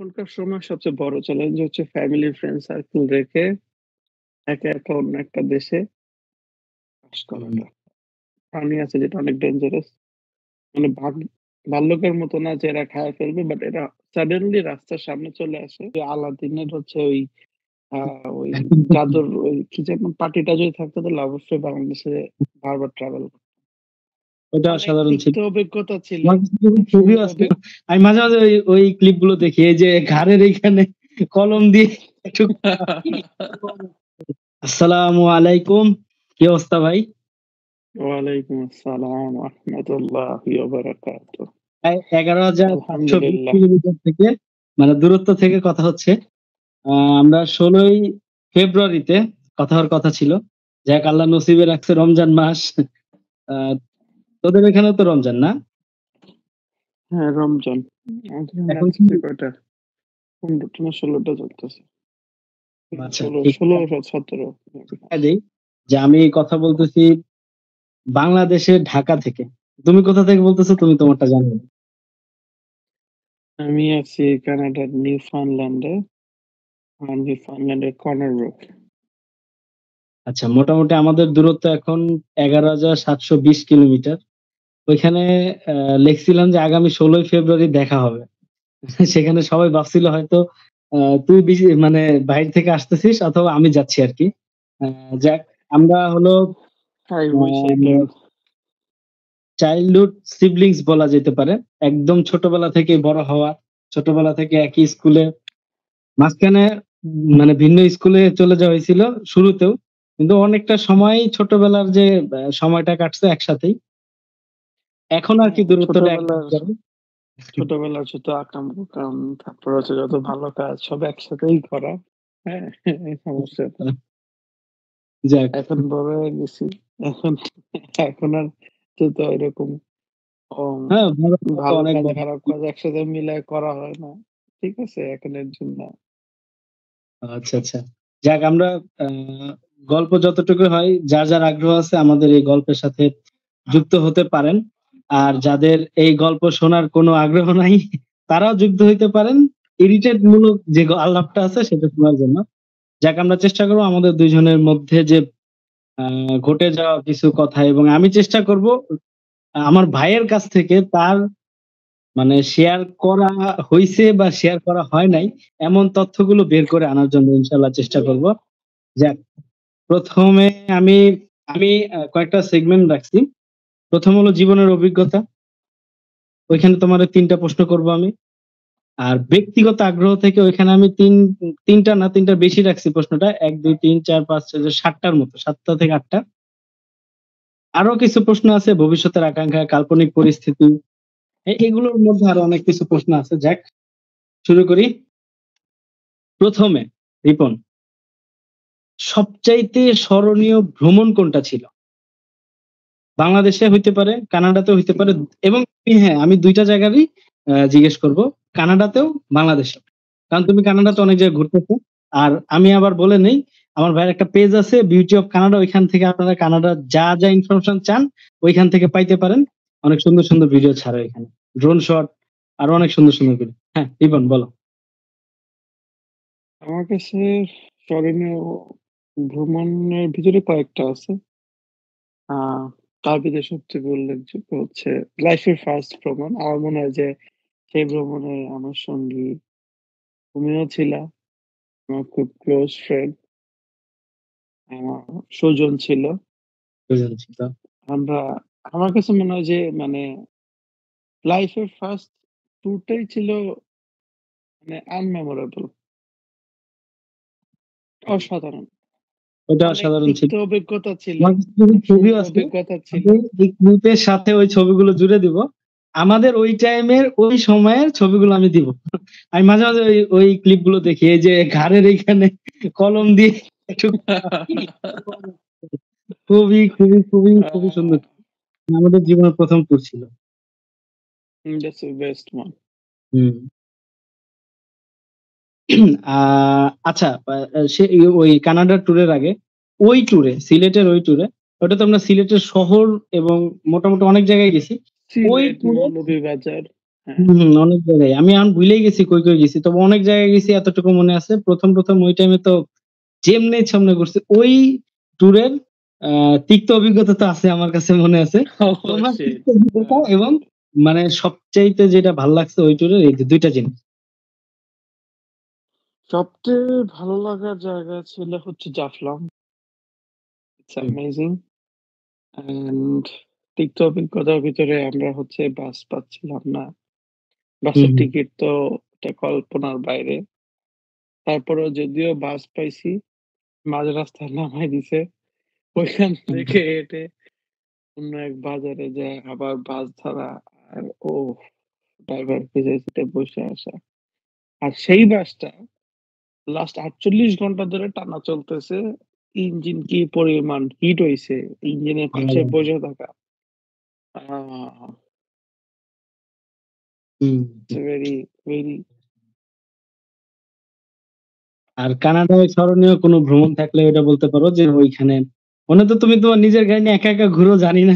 এখনকার সময় সবচেয়ে বড় চ্যালেঞ্জ হচ্ছে ফ্যামিলি ফ্রেন্ড সার্কেল রেখে একা অন্য একটা দেশে বাস হুম, করাটা। প্রাণী আছে যেটা অনেক ডেঞ্জারাস। মানে ভাল্লুকের মতো না যে এরা খায় ফেলবে, বাট এরা সাডেনলি রাস্তার সামনে চলে আসে। যে আলাদিনের হচ্ছে ওই জাদুর ওই কি যেন পার্টিটা যদি থাকতো তাহলে অবশ্যই বাংলাদেশে বারবার ট্রাভেল করতাম। ওটা অনেক অসাধারণ ছিল। তিক্ত অভিজ্ঞতা ছিল। আমার কাছে যখন খুব ছবিও সুন্দর আছে, আমি মাঝে, মাঝে ওই ক্লিপ গুলো দেখি। এই যে ঘাড়ের এইখানে কলম দিয়ে একটু আসসালামু আলাইকুম। কি অবস্থা ভাই? ওয়ালাইকুম আসসালাম ওয়া রাহমাতুল্লাহি ওয়া বারাকাতুহু। ১১,৭২০ আলহামদুলিল্লাহ। কিলোমিটার থেকে মানে দূরত্ব থেকে কথা হচ্ছে। আমরা ১৬ই ফেব্রুয়ারিতে কথা হওয়ার কথা ছিল। যাক আল্লাহ নসিবে রাখছে রমজান মাস। আ তোদের এখানেও তো রমজান না? হ্যাঁ, রমজান। আমাদের এখানে এখন কি আজকে কয়টা? ১৫ টা না ১৬ টা চলতেছে। আচ্ছা ১৬, ঠিক ১৬, ১৭ দেই যে আমি কথা বলতেছি বাংলাদেশের ঢাকা থেকে। তুমি কোথা থেকে বলতেছো? তুমি তোমারটা জানাও। আমি আছি কানাডার নিউফাউন্ডল্যান্ডের কর্নার ব্রুক। আচ্ছা মোটামুটি আমাদের দূরত্ব এখন ১১,৭২০ কিলোমিটার। ওইখানে লিখছিলাম যে আগামী ১৬ই ফেব্রুয়ারি দেখা হবে। সেখানে সবাই ভাবছিল হয়তো তুই মানে বাইরে থেকে আসতেছিস অথবা আমি যাচ্ছি আরকি। যাক আমরা হলো I wish I a can. Childhood siblings বলা যেতে পারে। একদম ছোটবেলা থেকেই বড় হওয়া, ছোটবেলা থেকে একই স্কুলে। মাঝখানে মানে ভিন্ন স্কুলে চলে যাওয়া হয়েছিল শুরুতেও। কিন্তু অনেকটা সময় ছোটবেলার যে সময়টা কাটছে একসাথেই। এখন আরকি দূরত্বটা একদম ছোটবেলার কম। ছোটবেলার যত আকাম-কুকাম, তারপর হচ্ছে যত ভালো কাজ সব একসাথেই করা। হ্যাঁ? এই সমস্যাটা। যাক এখন বড় হয়ে গেছি। এখন এখন আর তো এরকম ওম হ্যাঁ, বড় হওয়া তো ভালো অনেক কাজ, বড়। খারাপ কাজ একসাথে মিলায় করা হয় না। ঠিক আছে? এখন এর জন্য আচ্ছা, আচ্ছা। যাক আমরা আ গল্প যতটুকু হয় যার আগ্রহ আছে আমাদের এই গল্পের সাথে যুক্ত হতে পারেন। আর যাদের এই গল্প শোনার কোনো আগ্রহ নাই তারাও যুক্ত হইতে পারেন। ইরিটেট মূলক যে আলাপটা আছে সেটা শোনার জন্য। যাক আমরা চেষ্টা করব আমাদের ২ জনের মধ্যে যে আ ঘটে যাওয়া কিছু কথা এবং আমি চেষ্টা করব আমার ভাইয়ের কাছ থেকে তার মানে শেয়ার করা হইছে বা শেয়ার করা হয় নাই এমন তথ্যগুলো বের করে আনার জন্য ইনশাআল্লাহ চেষ্টা করব। যাক ১ম এ আমি আমি কয়েকটা সেগমেন্ট রাখছি। ১ম হলো জীবনের অভিজ্ঞতা। ওইখানে তোমারে ৩ টা প্রশ্ন করব আমি। আর ব্যক্তিগত আগ্রহ থেকে ওইখানে আমি ৩ টা না ৩ টার বেশি রাখছি প্রশ্নটা। ১, ২, ৩, ৪, ৫, ৬, ৭ টার মতো। ৭ টা থেকে ৮ টা। আরো কিছু প্রশ্ন আছে ভবিষ্যতের আকাঙ্ক্ষা, কাল্পনিক পরিস্থিতি। এগুলোর মধ্যে আরো অনেক কিছু প্রশ্ন আছে। যাক শুরু করি। ১ম এ রিপন সবচাইতে স্মরণীয় ভ্রমণ কোনটা ছিল? বাংলাদেশে হইতে পারে, কানাডাতেও হইতে পারে এবং হ্যাঁ, আমি ২ টা জায়গারই জিজ্ঞেস করব। কানাডাতেও, বাংলাদেশেও। কারণ তুমি কানাডাতে অনেক জায়গায় ঘুরতেছো। আর আমি আবার বলে নেই, আমার ভাইয়ের একটা পেজ আছে বিউটি অফ কানাডা। ওইখান থেকে আপনারা কানাডার যা ইনফরমেশন চান ওইখান থেকে পাইতে পারেন। অনেক সুন্দর, সুন্দর ভিডিও ছাড়ে ওইখানে। ড্রোন শট আরো অনেক সুন্দর, সুন্দর ভিডিও। হ্যাঁ, রিপন বলো। আমার কাছে স্মরণীয় ভ্রমণের ভিতরে কয়েকটা আছে। আ তার ভিতরে সবচেয়ে উল্লেখযোগ্য হচ্ছে লাইফের ফার্স্ট ভ্রমণ। আমার মনে হয় যে সেই ভ্রমণে আমার সঙ্গী তুমিও ছিলা। আমার খুব ক্লোজ ফ্রেন্ড আমার সুজন ছিল। সুজন ছিল। আমরা আমার কাছে মনে হয় যে মানে লাইফের ফার্স্ট ট্যুরটাই ছিল মানে আনমেমোরেবল। অসাধারণ। ওটা অনেক অসাধারণ ছিল। তিক্ত অভিজ্ঞতা ছিল। আমার কাছে কিছু খুব ছবিও সুন্দর আছে। অভিজ্ঞতা ছিল। আমি এই গ্রুপের সাথে ওই ছবিগুলো জুড়ে দিব। আমাদের ওই টাইমের ওই সময়ের ছবিগুলো আমি দিব। আমি মাঝে, মাঝে ওই ক্লিপ গুলো দেখি। এই যে ঘাড়ের এইখানে কলম দিয়ে একটু খুবই আ সুন্দর। আমাদের জীবনের ১ম ট্যুর ছিল। that's the best one. হুম। আ আচ্ছা সে ওই কানাডার ট্যুরের আগে ওই ট্যুরে, সিলেটের ওই ট্যুরে ওটা তো আমরা সিলেটের শহর এবং মোটামুটি অনেক জায়গায় গেছি। ওই সিলেট, ট্যুরে মৌলভীবাজার। হ্যাঁ। অনেক জায়গায়। আমি এখন ভুলেই গেছি কই গেছি। তবে অনেক জায়গায় গেছি এতটুকু মনে আছে। ১ম ওই টাইমে তো যেমনে ঘুরছি ওই ট্যুরের আ তিক্ত অভিজ্ঞতা তো আছে আমার কাছে মনে আছে। তোমার অবশ্যই। তিক্ত অভিজ্ঞতা এবং মানে সবচাইতে যেটা ভাল লাগছে ওই ট্যুরের এই যে ২ টা জিনিস। সবচেয়ে ভালো লাগার জায়গা ছিল হচ্ছে Jaflong. It's hmm, amazing and তিক্ত অভিজ্ঞতার ভিতরে আমরা হচ্ছে বাস পাচ্ছিলাম না। বাসের হুম, টিকিট তো এটা কল্পনার বাইরে। তারপরেও যদিও বাস পাইছি, মাঝ রাস্তায় নামায় দিছে। ওইখান হুম, থেকে হেঁটে অন্য এক বাজারে যেয়ে আবার বাস ধরা আর ড্রাইভার পিছে সিটে বসে আসা। আর সেই বাসটা লাস্ট ৪৮ ঘন্টা ধরে টানা চলতেছে। ইঞ্জিন কি পরিমাণ হিট হইছে, ইঞ্জিনের পাশে হুম, বসে থাকা। আ হুম। ইটস ভেরি, ভেরি আর কানাডায় স্মরণীয় কোনো ভ্রমণ থাকলে ওইটা বলতে পারো যে ওইখানে মনে তো তুমি তোমার নিজের গাড়ি নিয়ে একা ঘুরো জানি না।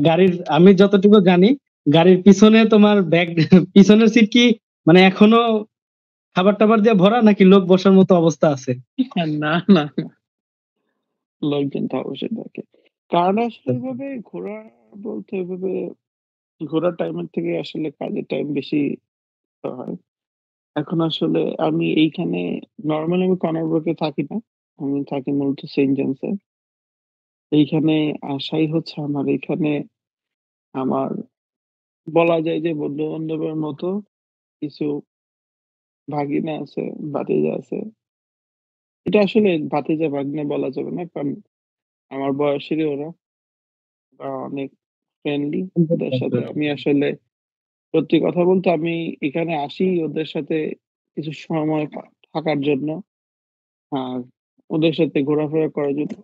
গাড়ির আমি যতটুকু জানি গাড়ির পিছনে তোমার ব্যাগ পিছনের সিট কি মানে এখনো খাবার-টাবার দিয়ে ভরা নাকি লোক বসার মতো অবস্থা আছে? না। লোকজন তো অবশ্যই থাকে। কানাডা আসলে ওইভাবে ঘোরা বলতে ওইভাবে ঘোরার টাইমের থেকে আসলে কাজের টাইম বেশি হয়। এখন আসলে আমি এইখানে নরমালি আমি কর্নারব্রোকে থাকি না। আমি থাকি মূলত সেন্ট জেমসে। এইখানে আসাই হচ্ছে আমার এখানে আমার বলা যায় যে বন্ধু-বান্ধবের মতো কিছু ভাগিনা আছে, ভাতিজা আছে। এটা আসলে ভাতিজা-ভাগ্নে বলা যাবে না। কারণ আমার বয়সেরই ওরা। অনেক ফ্রেন্ডলি। ওদের সাথে আমি আসলে সত্যি কথা বলতে আমি এখানে আসি ওদের সাথে কিছু সময় থাকার জন্য। আর ওদের সাথে ঘোরাফেরা করার জন্য।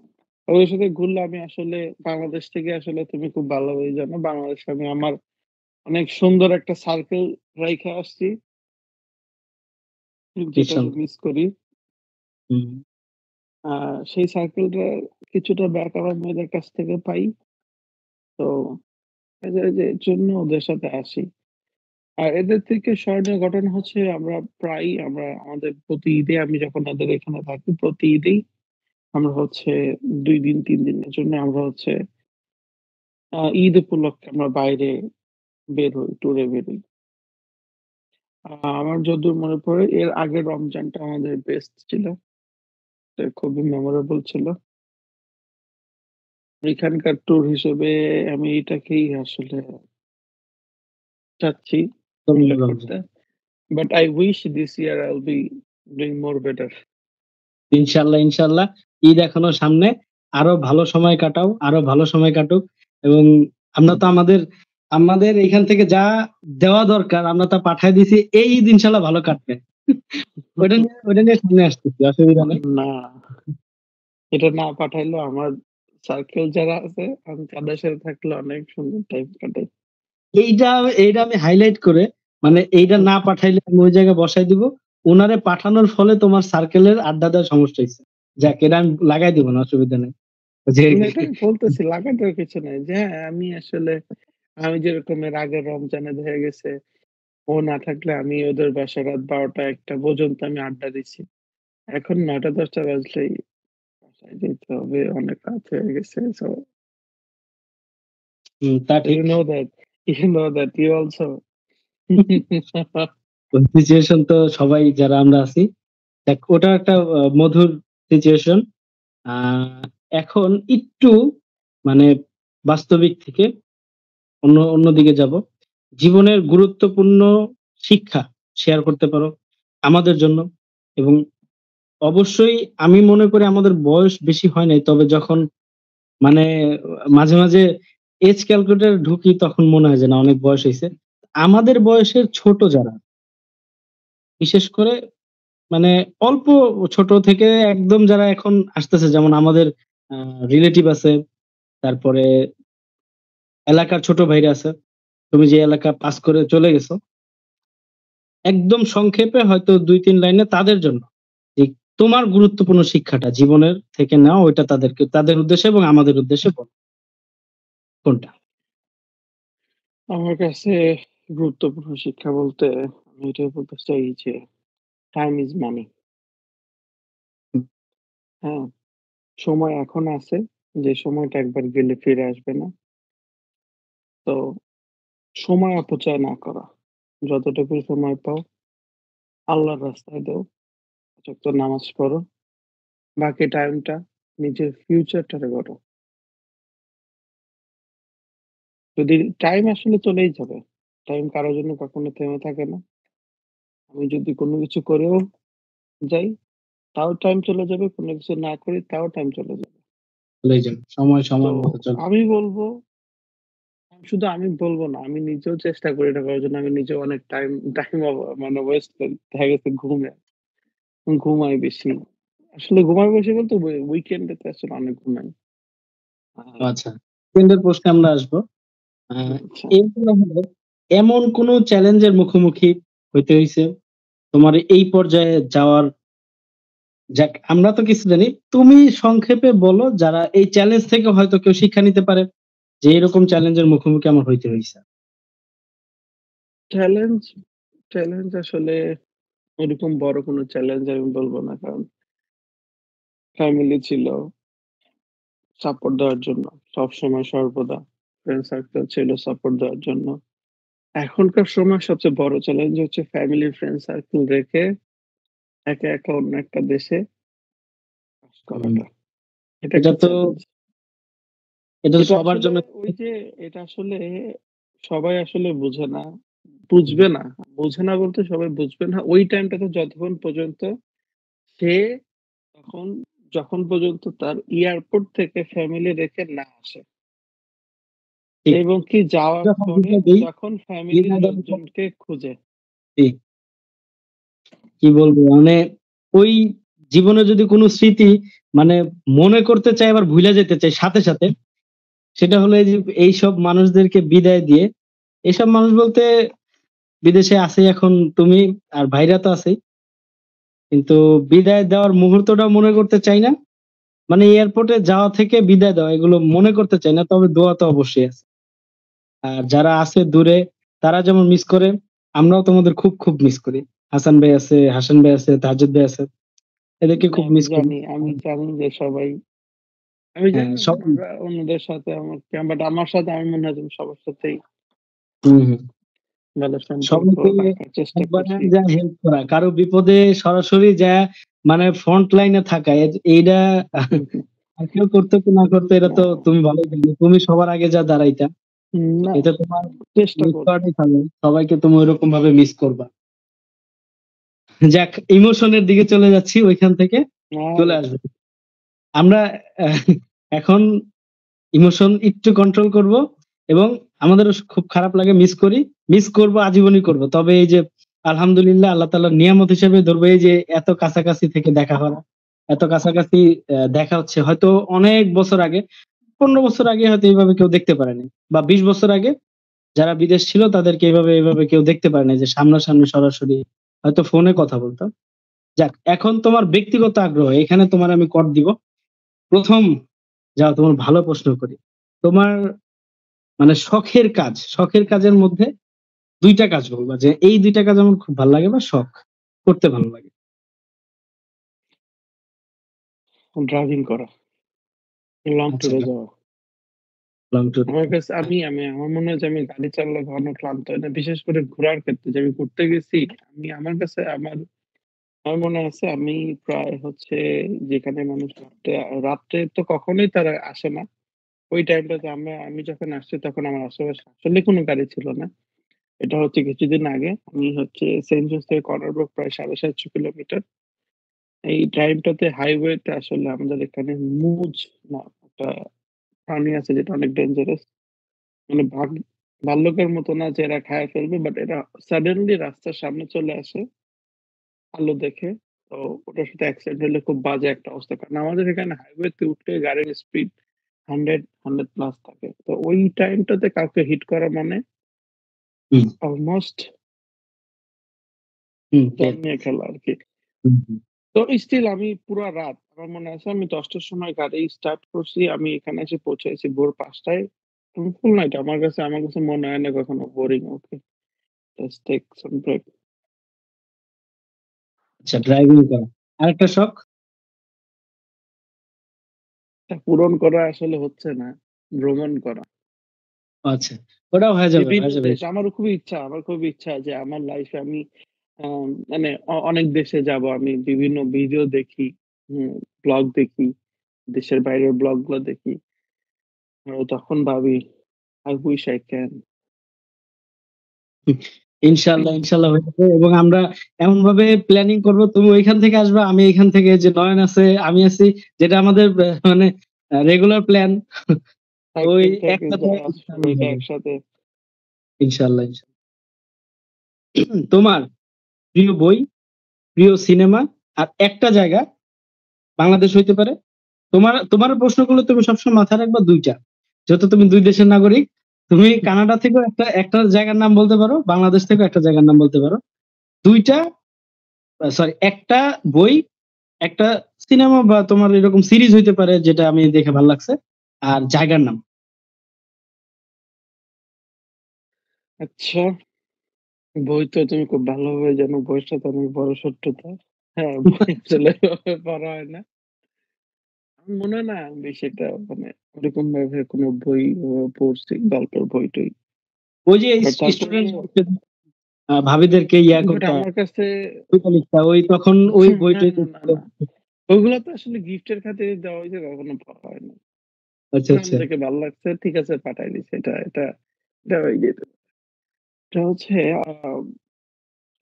ওদের সাথে ঘুরলে আমি আসলে বাংলাদেশ থেকে আসলে তুমি খুব ভালোভাবেই জানো বাংলাদেশে আমি আমার অনেক সুন্দর একটা সার্কেল রাইখা আসছি। যেটা ভীষণ। আমি মিস করি। হুম, আ সেই সার্কেলটা কিছুটা ব্যাক আমার মেয়েদের কাছ থেকে পাই। তো এদের জন্য ওদের সাথে আসি। আর এদের থেকে স্মরণীয় ঘটনা হচ্ছে আমরা আমাদের প্রতি ঈদে আমি যখন এদের এখানে থাকি, প্রতি ঈদেই আমরা হচ্ছে ২ দিন ৩ দিনের জন্য আমরা হচ্ছে ঈদ উপলক্ষে আমরা বাইরে বের হই, ট্যুরে বের হই। আমার যতদূর মনে পড়ে এর আগের রমজানটা আমাদের বেস্ট ছিল। এটা খুবই মেমোরেবল ছিল। এখানকার ট্যুর হিসেবে আমি এটাকেই আসলে চাচ্ছি উল্লেখ রমজান। করতে। But I wish this year I'll be doing more better. ইনশাআল্লাহ। ঈদ এখনো সামনে। আরো ভালো সময় কাটাও, আরো ভালো সময় কাটুক এবং আমরা তো আমাদের এখান থেকে যা দেওয়া দরকার আমরা তা পাঠায় দিছি। এই ঈদ ইনশাআল্লাহ ভালো কাটবে। ওইটা নিয়ে সামনে আসতেছি। অসুবিধা নেই। না, এটা না পাঠাইলেও আমার সার্কেল যারা আছে আমি তাদের সাথে থাকলে অনেক সুন্দর টাইম কাটাই। এইটা এইটা আমি হাইলাইট করে মানে এইটা না পাঠাইলে আমি ওই জায়গায় বসায় দিব। উনারে পাঠানোর ফলে তোমার সার্কেলের আড্ডা দেওয়ার সমস্যা হইছে। যাক এটা আমি লাগাই দিব না অসুবিধা নেই। যে না এটা আমি বলতেছি লাগাটার কিছু নাই যে হ্যাঁ, আমি যেরকম এর আগের রমজানে দেখা গেছে ও না থাকলে আমি ওদের বাসায় রাত ১২টা-১টা পর্যন্ত আমি আড্ডা দিচ্ছি। এখন ৯টা-১০টা বাজলেই বাসায় যেতে হবে। অনেক রাত হয়ে গেছে। So তা ঠিক। you know that you also ওই সিচুয়েশন তো সবাই যারা আমরা আছি দেখ ওটা একটা মধুর সিচুয়েশন। আ এখন একটু মানে বাস্তবিক থেকে অন্যদিকে যাবো। জীবনের গুরুত্বপূর্ণ শিক্ষা শেয়ার করতে পারো আমাদের জন্য এবং অবশ্যই আমি মনে করি আমাদের বয়স বেশি হয় নাই। তবে যখন মানে মাঝে এজ ক্যালকুলেটর ঢুকি তখন মনে হয় যে না অনেক বয়স হইছে। আমাদের বয়সের ছোট যারা, বিশেষ করে মানে অল্প ছোট থেকে একদম যারা এখন আসতেছে যেমন আমাদের আ রিলেটিভ আছে, তারপরে এলাকার ছোট ভাইরা আছে। তুমি যে এলাকা পাস করে চলে গেছো, একদম সংক্ষেপে হয়তো ২-৩ লাইনে তাদের জন্য যে তোমার গুরুত্বপূর্ণ শিক্ষাটা জীবনের থেকে নেওয়া ওইটা তাদের উদ্দেশ্যে এবং আমাদের উদ্দেশ্যে বলো। কোনটা? আমার কাছে গুরুত্বপূর্ণ শিক্ষা বলতে আমি এটাই বলতে চাই যে টাইম ইজ মানি। হুম, হ্যাঁ? সময় এখন আছে, যে সময়টা একবার গেলে ফিরে আসবে না। তো সময় অপচয় না করা। যতটুকু সময় পাও আল্লাহর রাস্তায় দাও, ৫ ওয়াক্ত নামাজ পড়ো। বাকি টাইমটা নিজের ফিউচারটারে গড়ো। যদি টাইম আসলে চলেই যাবে। টাইম কারো জন্য কখনো থেমে থাকে না। আমি যদি কোনো কিছু করেও যাই, তাও টাইম চলে যাবে। কোনো কিছু না করি, তাও টাইম চলে যাবে। চলেই যাবে। সময় তো সময় মতো চলে। আমি বলব, শুধু আমি বলব না, আমি নিজেও চেষ্টা করি এটা করার জন্য। আমি নিজেও অনেক টাইম টাইম মানে ওয়েস্ট করি। দেখা গেছে ঘুমাই বেশি। আসলে ঘুমাই বেশি বলতে উইকেন্ডে তে আসলে অনেক ঘুমাই। আ আচ্ছা। সেকেন্ডের প্রশ্নে আমরা আসবো। আ আচ্ছা। এরপরে হলো এমন কোন চ্যালেঞ্জের মুখোমুখি হইতে হইছে তোমার এই পর্যায়ে যাওয়ার যাক আমরা তো কিছু জানি। তুমি সংক্ষেপে বলো যারা এই চ্যালেঞ্জ থেকে হয়তো কেউ শিক্ষা নিতে পারে যে এরকম চ্যালেঞ্জের মুখোমুখি আমার হইতে হইছে। চ্যালেঞ্জ চ্যালেঞ্জ আসলে ওরকম বড় কোনো চ্যালেঞ্জ আমি বলব না। কারণ ফ্যামিলি ছিল সাপোর্ট দেওয়ার জন্য। সবসময় সর্বদা। ফ্রেন্ড সার্কেল ছিল সাপোর্ট দেওয়ার জন্য। এখনকার সময় সবচেয়ে বড় চ্যালেঞ্জ হচ্ছে ফ্যামিলি, ফ্রেন্ড সার্কেল রেখে একা, একা অন্য একটা দেশে বাস হুম। করাটা। এটা এটা একটা তো চ্যালেঞ্জ। এটা এটা সবার আসলে জন্য ওই যে এটা আসলে সবাই আসলে বুঝে না, হুম, বুঝবে না। বুঝে না বলতে সবাই বুঝবে না। ওই টাইমটাতে যতক্ষণ পর্যন্ত সে তখন যখন পর্যন্ত তার এয়ারপোর্ট থেকে ফ্যামিলি রেখে না আসে। ঠিক। এবং কি যাওয়ার যখন পরে বিদায় দেই, যখন ফ্যামিলির বিদায় দেওয়ার পর লোকজনকে খুঁজে। ঠিক কি বলবো মানে ওই জীবনে যদি কোনো স্মৃতি মানে মনে করতে চাই আবার ভুইলা যেতে চাই সাথে, সাথে সেটা হলো এই যে এইসব মানুষদেরকে বিদায় দিয়ে এসব মানুষ বলতে বিদেশে আছে এখন তুমি আর ভাইরা তো আছেই। কিন্তু বিদায় দেওয়ার মুহূর্তটাও মনে করতে চাই না। মানে এয়ারপোর্টে যাওয়া থেকে বিদায় দেওয়া এগুলো মনে করতে চাই না। তবে দোয়া তো অবশ্যই আছে। আর যারা আছে দূরে তারা যেমন মিস করে, আমরাও তোমাদের খুব, খুব মিস করি। হাসান ভাই আছে, হাসান ভাই আছে, তাহেজ্জুদ ভাই আছে। এদেরকে খুব আমি মিস করি। জানি, আমি জানি যে সবাই, আমি হ্যাঁ, জানি সব ওনারা অন্যদের সাথে আমার বাট আমার সাথে আমি মনে হয় যেন সবার সাথেই হুম, হুম। ভালো সম্পর্ক সবাইকে রাখার চেষ্টা একবারে করছি। যা হেল্প করা। কারো বিপদে সরাসরি যায়া মানে ফ্রন্ট লাইনে থাকা। এইটা হুম, হুম। আর কেউ করতো কি না করতো এটা না, তো তুমি ভালোই জানো। তুমি সবার আগে যা দাঁড়াইতা। না এটা তোমার চেষ্টা মিস করব। করাটাই ভালো। সবাইকে তুমি ঐরকম ভাবে মিস করবা। যাক ইমোশনের দিকে চলে যাচ্ছি ওইখান থেকে আর চলে আসবে। আমরা আহ, এখন ইমোশন একটু কন্ট্রোল করব এবং আমাদেরও খুব খারাপ লাগে মিস করি। মিস করব আজীবনই করব। তবে এই যে আলহামদুলিল্লাহ আল্লাহ তাআলার নিয়ামত হিসেবে ধরবো এই যে এত কাছাকাছি থেকে দেখা করা। এত কাছাকাছি দেখা হচ্ছে হয়তো অনেক বছর আগে ১৫ বছর আগে হয়তো এইভাবে কেউ দেখতে পারেনি। বা ২০ বছর আগে যারা বিদেশ ছিল তাদেরকে এভাবে কেউ দেখতে পারে নাই যে সামনাসামনি সরাসরি হয়তো ফোনে কথা বলতাম। যাক এখন তোমার ব্যক্তিগত আগ্রহ এখানে তোমার আমি কর দিব। ১ম যাও তোমার ভালো প্রশ্ন করি। তোমার মানে শখের কাজের মধ্যে ২ টা কাজ বলবা যে এই ২ টা কাজ আমার খুব ভাল লাগে বা শখ। করতে ভালো লাগে। ড্রাইভিং করা, লং আচ্ছা ট্যুরে যাওয়া। লং ট্যুর আমার কাছে আমার মনে হয় যে আমি গাড়ি চালালে কখনো ক্লান্ত হই না। বিশেষ করে ঘোরার ক্ষেত্রে যে আমি ঘুরতে গেছি, আমার কাছে আমার মনে আছে আমি প্রায় হচ্ছে যেখানে মানুষ রাত্রে তো কখনোই তারা আসে না। ওই টাইমটাতে আমি যখন আসছি তখন আমার আশেপাশে আসলে কোনো গাড়ি ছিল না। এটা হচ্ছে কিছুদিন আগে। আমি হচ্ছে সেন্ট জোস থেকে কর্নারব্রুক প্রায় ৭৫০ কিলোমিটার। এই টাইমটাতে হাইওয়েতে আসলে আমাদের এখানে মুজ না একটা প্রাণী আছে যেটা অনেক ডেঞ্জারাস। মানে ভাল্লুকের মতো না যে এরা খায় ফেলবে, বাট এরা সাডেনলি রাস্তার সামনে চলে আসে আলো দেখে। তো ওটার সাথে অ্যাক্সিডেন্ট হলে খুব বাজে একটা অবস্থা। কারণ আমাদের এখানে হাইওয়েতে উঠলে গাড়ির স্পিড 100 প্লাস থাকে। তো ওই টাইমটাতে কাউকে হিট করা মানে হুম, অলমোস্ট হুম, জান নিয়ে খেলা আরকি। হুম, হুম, তো স্টিল আমি পুরা রাত আমার মনে আছে আমি ১০ টার সময় গাড়ি স্টার্ট করছি। আমি এখানে এসে পৌঁছেছি ভোর ৫ টায়। ফুল নাইট আমার কাছে মনে হয় না কখনো boring okay. Let's take some break. আচ্ছা, ড্রাইভিং করা। আরেকটা শখ? এটা পূরণ করা আসলে হচ্ছে না। ভ্রমণ করা। আচ্ছা, ওটাও হয়ে যাবে, বিভিন্ন হয়ে যাবে। দেশ আমার খুবই ইচ্ছা যে আমার লাইফে আমি মানে অনেক দেশে যাবো। আমি বিভিন্ন ভিডিও দেখি, ব্লগ দেখি, দেশের বাইরের ব্লগগুলো দেখি। তখন ভাবি I wish I can. ইনশাআল্লাহ, ইনশাআল্লাহ হয়ে যাবে এবং আমরা এমনভাবে প্ল্যানিং করব, তুমি ওইখান থেকে আসবা, আমি এইখান থেকে, যে নয়ন আছে, আমি আছি, যেটা আমাদের মানে রেগুলার প্ল্যান। ওই একদিন থেকে একসাথে যাওয়া ইনশাআল্লাহ সবাইকে হবে। একসাথে। ইনশাআল্লাহ, ইনশাআল্লাহ। তোমার প্রিয় বই, প্রিয় সিনেমা আর একটা জায়গা বাংলাদেশ হইতে পারে। তোমার প্রশ্নগুলো তুমি সবসময় মাথায় রাখবা ২ টা। যেহেতু তুমি ২ দেশের নাগরিক, তুমি কানাডা থেকেও একটা জায়গার নাম বলতে পারো, বাংলাদেশ থেকেও একটা জায়গার নাম বলতে পারো। ২ টা সরি, একটা বই, একটা সিনেমা বা তোমার এরকম সিরিজ হইতে পারে যেটা আমি দেখে ভাল লাগছে। আর জায়গার নাম। আচ্ছা, বই তো তুমি খুব ভালোভাবে জানো। বইয়ের সাথে অনেক বড় শত্রুতা। হ্যাঁ, বই আসলে এভাবে পড়া হয় না। আমার মনে হয় না আমি সেটা মানে ওরকম ভাবে কোনো বই পড়ছি, গল্পের বই-টই। ওই যে বাট তারপরেও স্টুডেন্ট ভাবিদেরকে ইয়া বাট করতা, আমার কাছে কবিতা লিখতা, ওই তখন ওই না, বইটাই না, না, পড়তো। না। ওগুলো তো আসলে গিফটের খাতিরে দেওয়া হইছে, কখনো পড়া হয় না। আচ্ছা, নাম আচ্ছা। দেখে ভাল লাগছে, ঠিক আছে পাঠায় দিছি। এটা হয়ে যেত। এটা হচ্ছে আ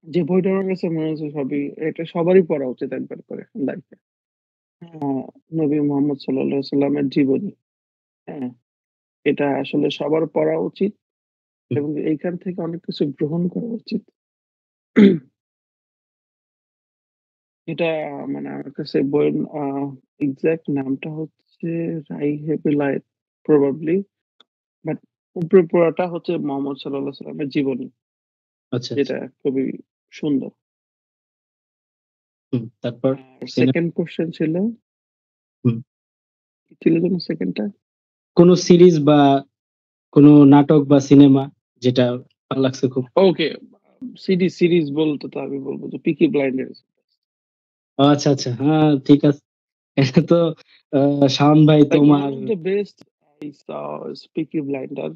যে বইটা আমার কাছে মনে হচ্ছে এটা সবারই পড়া উচিত একবার করে লাইফে। নবী মোহাম্মদ সাল্লাল্লাহু সাল্লামের জীবনী। হ্যাঁ? এটা আসলে সবার পড়া উচিত হুম, এবং এইখান থেকে অনেক কিছু গ্রহণ করা উচিত। এটা মানে আমার কাছে বইয়ের এক্সাক্ট নামটা হচ্ছে 'রাই হেভি লাইফ' প্রবাবলি। বাট উপরে পড়াটা হচ্ছে মোহাম্মদ সাল্লাল্লাহু সাল্লামের জীবনী। আচ্ছা, আচ্ছা। যেটা খুবই সুন্দর। হুম, তারপর আর সিনেমা। 2nd কোয়েশ্চেন ছিল, হুম। কি ছিল যেন 2nd টা? কোন সিরিজ বা কোন নাটক বা সিনেমা যেটা ভাল লাগছে খুব? ওকে, সিরিজ বলতে তো আমি বলব যে 'পিকি ব্লাইন্ডার্স'। ও আচ্ছা, আচ্ছা। হ্যাঁ, ঠিক আছে। এটা তো আ শাওন ভাই লাইক ওয়ান তোমার। Of the best I saw is 'Peaky Blinder'.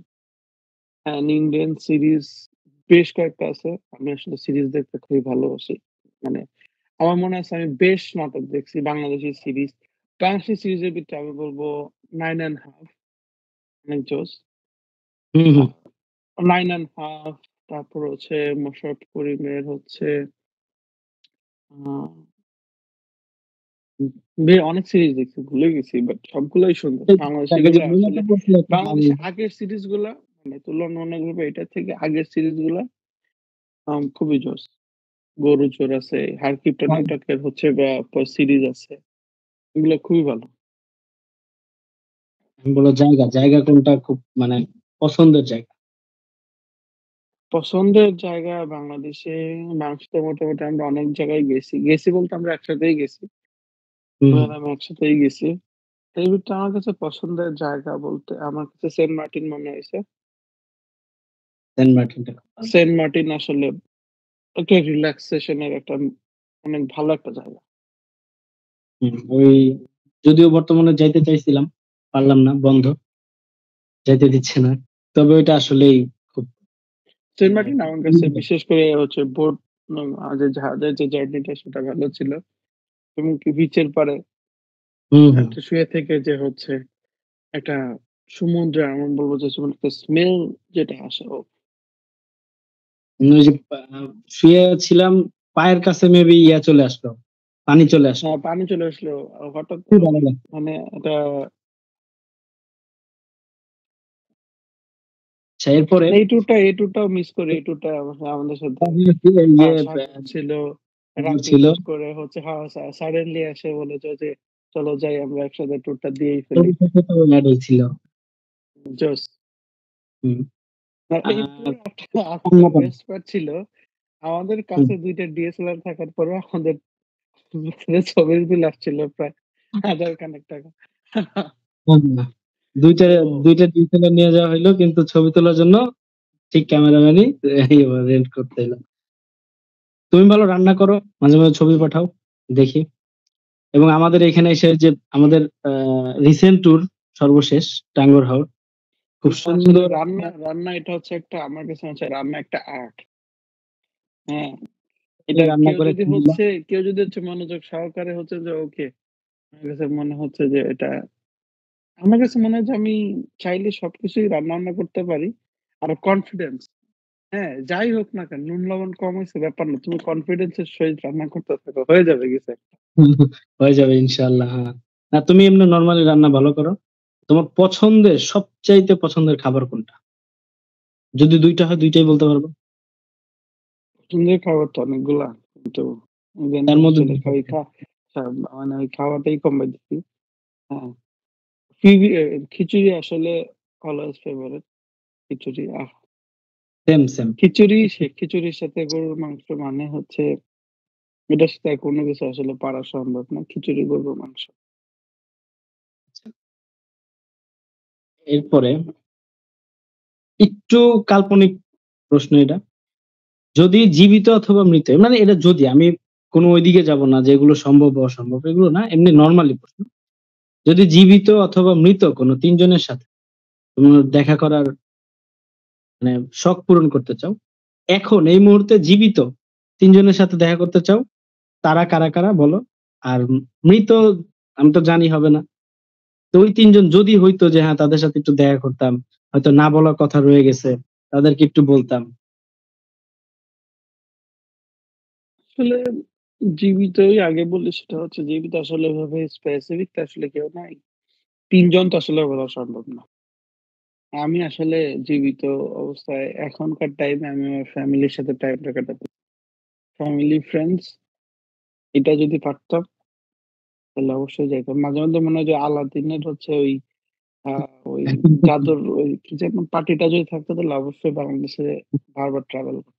An Indian series বেশ কয়েকটা আছে। আমি আসলে সিরিজ দেখতে খুবই ভালোবাসি। মানে আমার মনে আছে আমি বেশ নাটক দেখছি বাংলাদেশী সিরিজ। বাংলাদেশী সিরিজের ভিতরে আমি বলব 'নাইন অ্যান্ড হাফ' অনেক জোস। হুম, আ হুম। 'নাইন অ্যান্ড হাফ' তারপর হচ্ছে মোশাররফ করিমের হচ্ছে আ অনেক সিরিজ দেখছি, ভুলে গেছি। বাট সবগুলোই সুন্দর। তাকে যে বাংলাদেশীগুলো আসলে মূলত বলছিল একটা নাম। বাংলাদেশের আগের সিরিজগুলা মানে তুলনামূলকভাবে এটার থেকে আগের সিরিজগুলা খুবই জোস। গরু চোর আছে, হাড়কিপ্টা হ্যাঁ, নাটকের হচ্ছে সিরিজ আছে। এগুলো খুবই ভালো। আমি বলব জায়গা কোনটা খুব মানে পছন্দের জায়গা? পছন্দের জায়গা বাংলাদেশে তো মোটামুটি আমরা অনেক জায়গায় গেছি। গেছি বলতে আমরা একসাথেই গেছি। হুম, হুম। ধরেন আমি একসাথেই গেছি। এর ভিতরে আমার কাছে পছন্দের জায়গা বলতে আমার কাছে সেন্ট মার্টিন মনে হইছে। সেন্ট মার্টিনটা খুব ভালো। সেন্ট মার্টিন আসলে একটা রিল্যাক্সেশন এর একটা অনেক ভালো একটা জায়গা। হুম, ওই যদিও বর্তমানে যাইতে চাইছিলাম, পারলাম না, বন্ধ। যাইতে দিচ্ছে না। তবে ওইটা আসলেই খুব সেন্ট মানে মার্টিন আমার কাছে বিশেষ করে হচ্ছে বোট যে জাহাজের যে জার্নিটা সেটা ভালো ছিল। এবং কি বিচের পাড়ে হুম, হুম। একটা শুয়ে থেকে যে হচ্ছে একটা সমুদ্রে আমি বলব যে একটা স্মেল যেটা আসে ওই যে শুয়ে ছিলাম, পায়ের কাছে মেবি ইয়া চলে আসলো। পানি চলে আসলো। পানি চলে আসলো হঠাৎ খুব ভালো লাগছে। মানে এটা আচ্ছা, এরপরে এই ট্যুরটাও মিস করি। এই ট্যুরটা আমাদের সাথে ইয়ে সাগর ছিল। রাকিব ছিল। হুট করে হচ্ছে সাডেনলি এসে বলেছে যে, "চলো যাই আমরা একসাথে ট্যুরটা দিয়েই ফেলি।" ছোট এড হয়েছিল। জোস। হুম। আর এই আর ট্যুরে একটা অন্যতম। বেস্ট পার্ট ছিল, আমাদের হুম, কাছে ২ টা ডিএসএলআর থাকার পরেও আমাদের ছবির বিল আসছিল প্রায় ১,০০০ খানেক টাকা। হুম, না। ২ টা তো ২ টা ডিএসএলআর নিয়ে যাওয়া হইলো কিন্তু ছবি তোলার জন্য ঠিক ক্যামেরাম্যানই রেন্ট করতে এলাম। তুমি ভালো রান্না করো, মাঝে মাঝে ছবি পাঠাও, দেখি। এবং আমাদের এখানে এসে যে আমাদের রিসেন্ট ট্যুর সর্বশেষ টাঙ্গুয়ার হাওর, খুব না, আসলে সুন্দর রান্না রান্না এটা হচ্ছে একটা, আমার কাছে মনে হচ্ছে রান্না একটা আর্ট। হ্যাঁ, এটা রান্না করে কেউ যদি হচ্ছে মনোযোগ সহকারে হচ্ছে যে ওকে, আমার কাছে মনে হচ্ছে যে এটা, আমার কাছে মনে হয় যে আমি চাইলে সবকিছুই রান্না-বান্না করতে পারি। আর কনফিডেন্স, হ্যাঁ, যাই হোক না কেন, নুন লবণ কম হইছে ব্যাপার না। তুমি কনফিডেন্স এর সহিত রান্না করতে থাকো, হয়ে যাবে কিছু একটা। হয়ে যাবে ইনশাআল্লাহ। হ্যাঁ, না তুমি এমনি নরমালি রান্না ভালো করো। তোমার পছন্দের সবচাইতে পছন্দের খাবার কোনটা? যদি ২ টা হয় ২ টাই বলতে পারবা। পছন্দের খাবার তো অনেকগুলা। কিন্তু তার ইদানিং মধ্যে আসলে ২ টা। মানে ওই খাওয়াটাই কম দিচ্ছি। হ্যাঁ, খিচুড়ি আসলে অলওয়েজ ফেভারিট। খিচুড়ি, সেম। খিচুড়ির সাথে গরুর মাংস মানে হচ্ছে, এটার সাথে আর কোনো কিছু আসলে পারা সম্ভব না। খিচুড়ি, গরুর মাংস। এরপরে একটু কাল্পনিক প্রশ্ন এটা। যদি জীবিত অথবা মৃত, মানে এটা যদি, আমি কোনো ওইদিকে যাব না যে এগুলো সম্ভব বা অসম্ভব, এগুলো না, এমনি নরমালি প্রশ্ন। যদি জীবিত অথবা মৃত কোনো ৩ জনের সাথে তোমার দেখা করার মানে শখ পূরণ করতে চাও, এখন এই মুহূর্তে জীবিত ৩ জনের সাথে দেখা করতে চাও, তারা কারা বলো? আর মৃত আমি তো জানি হবে না। তো ওই ৩ জন যদি হইতো যে হ্যাঁ, তাদের সাথে একটু দেখা করতাম, হয়তো না বলার কথা রয়ে গেছে, তাদেরকে একটু বলতাম। আসলে জীবিতই আগে বললে, সেটা হচ্ছে জীবিত আসলে ওভাবে স্পেসিফিক তো আসলে কেউ নাই। ৩ জন তো আসলে বলা সম্ভব না। আমি আসলে জীবিত অবস্থায় এখনকার টাইমে আমি আমার ফ্যামিলির সাথে টাইমটা কাটাতে, ফ্যামিলি, ফ্রেন্ডস, এটা যদি পারতাম তাহলে অবশ্যই যাইতাম। মাঝে মধ্যে মনে হয় যে আলাদিনের হচ্ছে আ ওই জাদুর ওই কি যেন পার্টিটা যদি থাকতো তাহলে অবশ্যই বাংলাদেশে বারবার ট্রাভেল করতাম।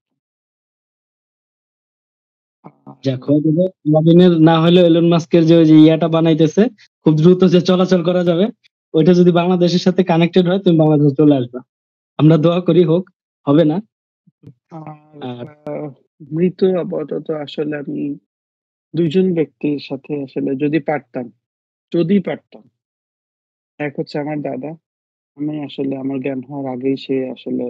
যাক, হয়ে যাবে। আলাদিনের না হলেও এলন মাস্কের যে ওই যে ইয়াটা বানাইতেছে, খুব দ্রুত যে চলাচল করা যাবে, ওইটা যদি বাংলাদেশের সাথে কানেক্টেড হয়, তুমি বাংলাদেশে চলে আসবা। আমরা দোয়া করি হোক, হবে না। আর আর মৃত আপাতত আসলে আমি ২ জন ব্যক্তির সাথে আসলে যদি পারতাম। এক হচ্ছে আমার দাদা। আমি আসলে আমার জ্ঞান হওয়ার আগেই সে আসলে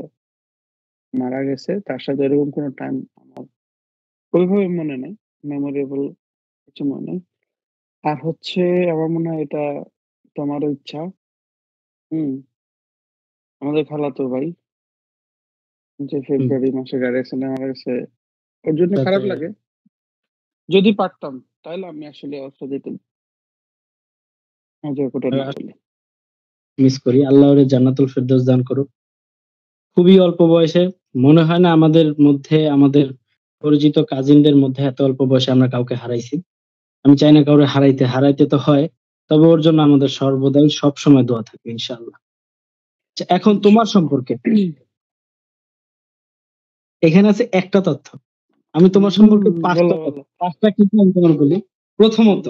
মারা গেছে। তার সাথে এরকম কোনো টাইম আমার ওইভাবে মনে নাই। মেমোরেবল কিছু মনে নেই। আর হচ্ছে আমার মনে হয় এটা তোমারও ইচ্ছা। হুম, আমাদের খালাতো ভাই যে হুম, ফেব্রুয়ারি মাসে গাড়ি অ্যাক্সিডেন্টে মারা গেছে। ওর জন্য সাথে খারাপ লাগে। যদি পারতাম তাহলে আমি আসলে ওর সাথে যেতাম। মজা করে না বলে। মিস করি। আল্লাহ ওরে জান্নাতুল ফেরদৌস দান করুক। খুবই অল্প বয়সে, মনে হয় না আমাদের মধ্যে, আমাদের পরিচিত কাজিনদের মধ্যে এত অল্প বয়সে আমরা কাউকে হারাইছি। আমি চাই না কাউরে হারাইতে তো হয়। তবে ওর জন্য আমাদের সর্বদাই সবসময় দোয়া থাকবে ইনশাআল্লাহ। আচ্ছা, এখন তোমার সম্পর্কে এখানে আছে একটা তথ্য। আমি তোমার সম্পর্কে ৫ টা বলো, তথ্য, বলো। ৫ টা কিছু আমি তোমার বলি। প্রথমত,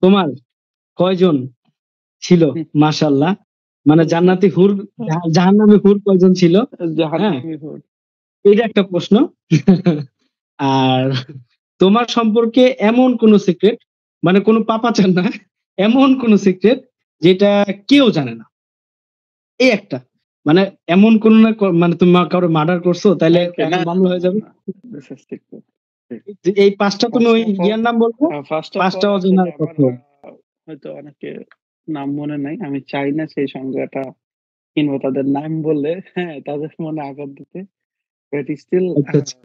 তোমার কয়জন ছিল মাশাআল্লাহ? মানে জান্নাতি হুর, জাহান্নামী হুর কয়জন ছিল? হ্যাঁ? জাহান্নামী হুর। এটা একটা প্রশ্ন। আর তোমার সম্পর্কে এমন কোন সিক্রেট, মানে কোন পাপাচার না, এমন কোন সিক্রেট যেটা কেউ জানে না। এই একটা। মানে এমন কোন না মানে তুমি কাউরে মার্ডার করছো, তাইলে ওকে, এখন মামলা হয়ে যাবে। দিস ইজ ঠিক। এই ৫ টা তুমি ফার্স্ট ওই অফ অল ইয়ার নাম বলবো, ফার্স্ট অফ ৫ টা অল অজানা আসলে আমার তথ্য। হয়তো অনেকে নাম মনে নাই। আমি চাই না সেই সংজ্ঞাটা কিংবা তাদের নাম বললে, হ্যাঁ, তাদের মনে আঘাত দিতে। বাট স্টিল আচ্ছা, আচ্ছা।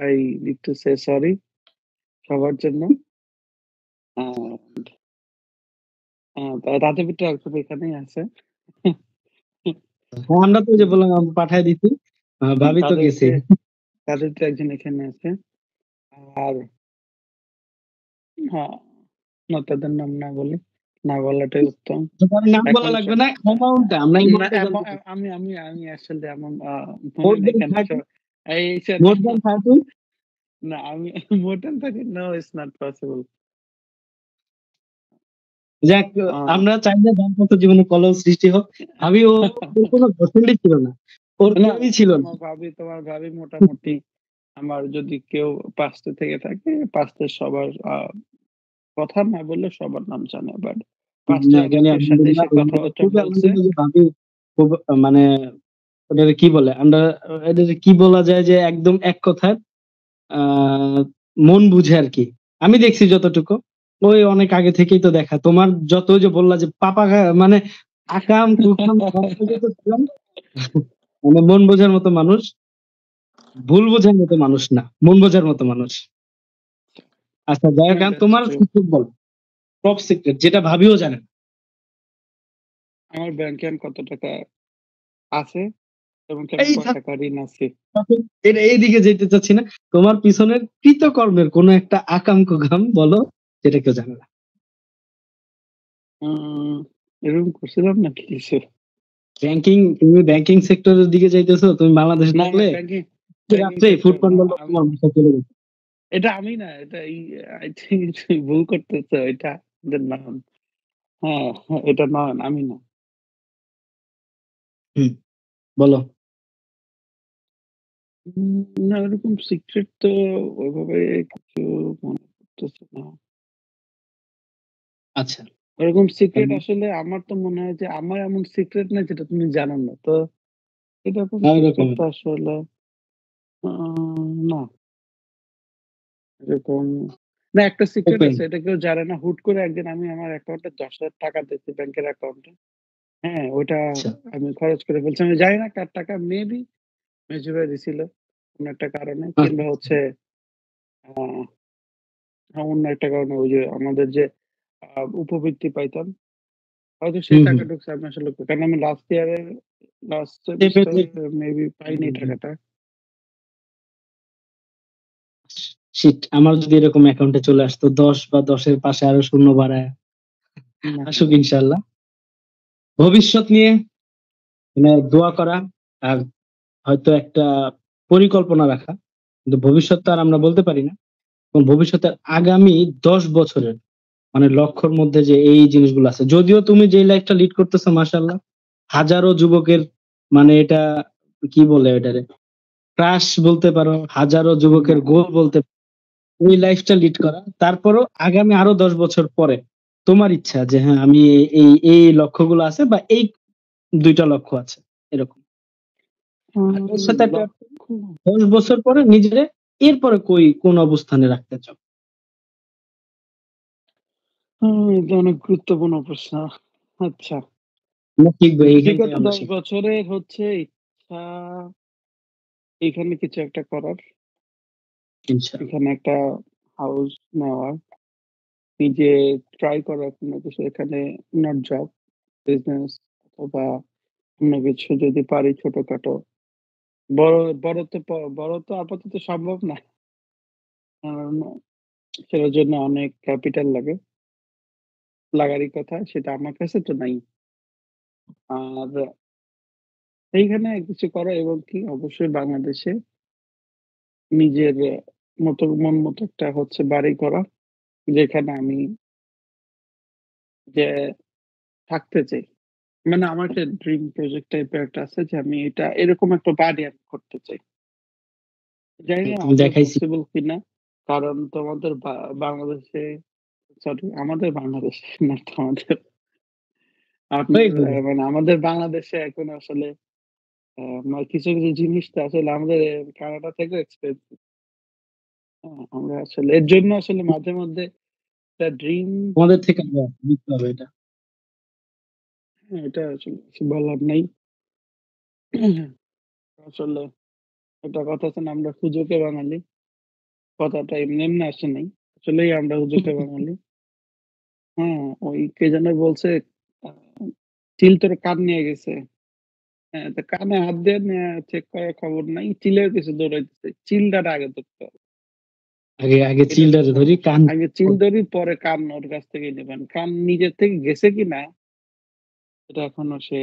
I need to say sorry সবার জন্য। আ তাদের ভিতরে একজন এখানেই আছে। হ্যাঁ, আমরা তো ওই যে বললাম পাঠায় দিছি। ভাবি তো গেছে। তাদেরকে তাদের ভিতরে একজন এখানে আছে। আর হ্যাঁ, না, তাদের নাম না বলি। না বলাটাই উত্তম। তোমার নাম বলা এখন লাগবে না। অ্যামাউন্টটা আমরা না, অ্যামাউন্টটা জানতে চাই। আমি আসলে এমন মনে মোর নেই দ্যান কেন 30, এই মোর দ্যান 30। না, আমি more than 30, no, it's not possible. যাক, আ আমরা চাই না দাম্পত্য জীবনে কলহ সৃষ্টি হোক। ভাবি ও কোনো ঘর্ষণই ছিল না। ওর না, কেউই ছিল না। তোমার ভাবি মোটামুটি আমার যদি কেউ পাঁচটা থেকে থাকে, পাঁচটা সবার কথা না বললে সবার নাম জানে। বাট না, পাঁচটা জানি লোকের সাথে আলহামদুলিল্লাহ সে আল্লাহ কথাবার্তা খুবই বলছে। আলহামদুলিল্লাহ যে ভাবি খুব মানে ওটাকে কি বলে? এটাকে কি বলা যায় যে একদম এক কথায় আ মন বুঝে আরকি। আমি দেখছি যতটুকু। ওই অনেক আগে থেকেই তো দেখা। তোমার যত ওই যে বললা যে পাপা মানে আকাম-কুকাম সব জায়গায় তো ছিলাম। মানে মন বোঝার মতো মানুষ, ভুল বোঝার মতো মানুষ না। মন বোঝার মতো মানুষ। আচ্ছা যাই হোক হ্যাঁ, এখন দ্যাটস তোমার ট্রু। সিক্রেট বলো। টপ সিক্রেট যেটা ভাবিও জানে না। আমার ব্যাংকে কত টাকা আছে এবং কি আমি এই কয় থাক টাকা ঋণ আছি। এটা এইদিকে যেতে চাচ্ছি না। তোমার পিছনের কৃতকর্মের কোনো একটা আকাম-কুকাম বলো যেটা কেউ জানে না। উম এরকম করছিলাম নাকি কিছু? তুমি ব্যাংকিং সেক্টরের দিকে যাইতেছো। তুমি বাংলাদেশে না, না, থাকলে ব্যাংকিং রাত্রে ফুড সেক্টর না। পান্ডা তোমার বাসায় চলে যেত। এটা আমি না। এটা আই থিংক তুমি ভুল করতেছো। এটা ওদের নাম। হ্যাঁ, হ্যাঁ, এটা নয়, আমি না। হুম, বলো। উম না, ওরকম সিক্রেট তো ওইভাবে কিছু মনে পড়তেছে না। আচ্ছা, ওরকম সিক্রেট তাহলে আসলে আমার তো মনে হয় যে আমার এমন সিক্রেট নাই যেটা তুমি জানো না। তো এরকম সিক্রেট ওইরকমই। তো আসলে আ না, এরকম না, একটা সিক্রেট ওপেন। আছে। এটা কেউ জানে না। হুট করে একদিন আমি আমার অ্যাকাউন্টে ৳১০,০০০ দিয়েছি ব্যাংকের অ্যাকাউন্টে। হ্যাঁ, ওইটা আচ্ছা। আমি খরচ করে ফেলছি। আমি জানি না কার টাকা। মেবি মেজো ভাই দিছিল কোন একটা কারণে, কিংবা আচ্ছা। হচ্ছে আ অন্য একটা কারণে, ওই যে আমাদের যে উপবৃত্তি পাইতাম। হয়তো সেই হুম, টাকা হুম। ঢুকছে, আমি আসলে কারণ আমি লাস্ট চেপে সেমিস্টারে থেকে মেবি পাইনি হুম, হুম। টাকাটা। শিট! আমার যদি এরকম অ্যাকাউন্টে চলে আসতো ১০ বা ১০ এর পাশে আরো শূন্য বাড়ায়া। না। আসুক ইনশাআল্লাহ। ভবিষ্যৎ নিয়ে মানে দোয়া করা আর হয়তো একটা পরিকল্পনা রাখা। কিন্তু ভবিষ্যৎ তো আর আমরা বলতে পারি না। এবং ভবিষ্যতের আগামী ১০ বছরের মানে লক্ষ্যর মধ্যে যে এই জিনিসগুলো আছে। যদিও তুমি যেই লাইফটা লিড করতেছো মাশাআল্লাহ, হাজারো যুবকের মানে এটা কি বলে এটারে? ক্রাশ বলতে পারো, হাজারো না, যুবকের গোল বলতে ওই লাইফটা লিড করা। তারপরও আগামী আরো ১০ বছর পরে তোমার ইচ্ছা যে হ্যাঁ, আমি এই লক্ষ্যগুলো আছে বা এই ২ টা লক্ষ্য আছে এরকম। আর এর সাথে একটা লক্ষ্য ১০ বছর পরে নিজেরে এরপরে কোন অবস্থানে রাখতে চাও? এটা অনেক গুরুত্বপূর্ণ প্রশ্ন। আচ্ছা। আমরা শিখবো এইখান বিগত থেকে আমরা ১০ শিখবো। বছরের হচ্ছে ইচ্ছা এখানে কিছু একটা করার, ইনশাআল্লাহ। এখানে একটা হাউস নেওয়ার, নিজে ট্রাই করার কোনো কিছু এখানে, নট জব, বিজনেস অথবা অন্য কিছু যদি পারি ছোটখাটো। বড়, বড় তো আপাতত সম্ভব না। কারণ সেটার জন্য অনেক ক্যাপিটাল লাগে। লাগারই কথা, সেটা আমার কাছে তো নাই। আর এইখানে কিছু করা এবং কি অবশ্যই বাংলাদেশে নিজের মন মতো একটা হচ্ছে বাড়ি করা। যেখানে আমি যে থাকতে চাই। মানে আমার একটা ড্রিম প্রজেক্ট টাইপের একটা আছে যে আমি এরকম একটা বাড়ি আমি করতে চাই। জানি না তুমি আদৌ দেখাইছি। পসিবল কিনা। কারণ তোমাদের বাংলাদেশে, সরি, আমাদের বাংলাদেশে না, তোমাদের আপনার হয়ে যাবে। মানে আমাদের বাংলাদেশে এখন আসলে কিছু, কিছু জিনিস তো আসলে আমাদের কানাডা থেকেও এক্সপেন্সিভ। আমরা আসলে এর জন্য আসলে মাঝে মধ্যে একটা ড্রিম। তোমাদের থেকে আমরা নিতে হবে এটা। এটা আসলে কিছু বলার নাই। আসলে একটা কথা আছে না, আমরা হুজুকে বাঙালি। কথাটা এমনি, এমনি আসে নাই। আসলেই আমরা হুজুকে বাঙালি। হ্যাঁ, ওই কে যেন বলছে, আ চিল তোর কান নিয়ে গেছে। হ্যাঁ, তো কানে হাত দিয়ে নিয়ে চেক করার খবর নাই। চিলের পিছে দৌড়াইতেছে। চিলটারে আগে ধরতে হবে। আগে এটা চিলটারে হচ্ছে ধরি সমস্যা। কান আগে চিল ধরি, পরে কান ওর কাছ থেকে নিবেন। কান নিজের থেকে গেছে কিনা এটা এখনো সে